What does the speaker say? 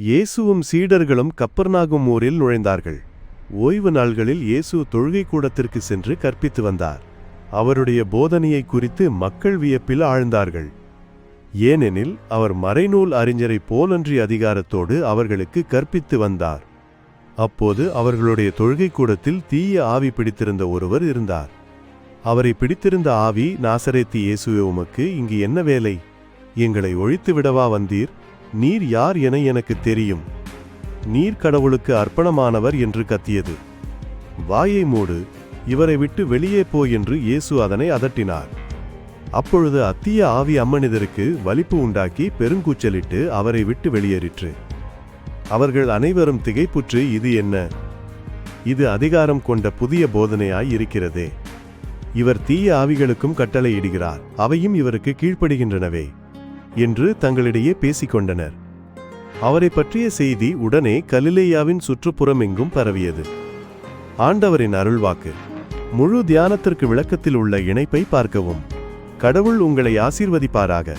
இயேசுவும் சீடர்களும் கப்பர்நாகும் ஊரில் நுழைந்தார்கள். ஓய்வு நாள்களில் இயேசு தொழுகை கூடத்திற்கு சென்று கற்பித்து வந்தார். அவருடைய போதனையை குறித்து மக்கள் வியப்பில் ஆழ்ந்தார்கள். ஏனெனில் அவர் மறைநூல் அறிஞரைப் போலன்றி அதிகாரத்தோடு அவர்களுக்கு கற்பித்து வந்தார். அப்போது அவர்களுடைய தொழுகை கூடத்தில் தீய ஆவி பிடித்திருந்த ஒருவர் இருந்தார். அவரை பிடித்திருந்த ஆவி, நாசரேத்து இயேசுவே, உமக்கு இங்கு என்ன வேலை? எங்களை ஒழித்து விடவா வந்தீர்? நீர் யார் என எனக்கு தெரியும். நீர் கடவுளுக்கு அர்ப்பணமானவர் என்று கத்தியது. வாயை மூடு, இவரை விட்டு வெளியே போ என்று இயேசு அதனை அதட்டினார். அப்பொழுது அத்தீய ஆவி அம்மனிதருக்கு வலிப்பு உண்டாக்கி பெருங்கூச்சலிட்டு அவரை விட்டு வெளியேறிற்று. அவர்கள் அனைவரும் திகைப்புற்று, இது என்ன? இது அதிகாரம் கொண்ட புதிய போதனையாய் இருக்கிறதே. இவர் தீய ஆவிகளுக்கும் கட்டளையிடுகிறார், அவையும் இவருக்கு கீழ்ப்படுகின்றனவே என்று தங்களிடையே பேசிக்கொண்டனர். அவரை பற்றிய செய்தி உடனே கலிலேயாவின் சுற்றுப்புறம் எங்கும் பரவியது. ஆண்டவரின் அருள்வாக்கு. முழு தியானத்திற்கு விளக்கத்தில் உள்ள இணைப்பை பார்க்கவும். கடவுள் உங்களை ஆசீர்வதிப்பாராக.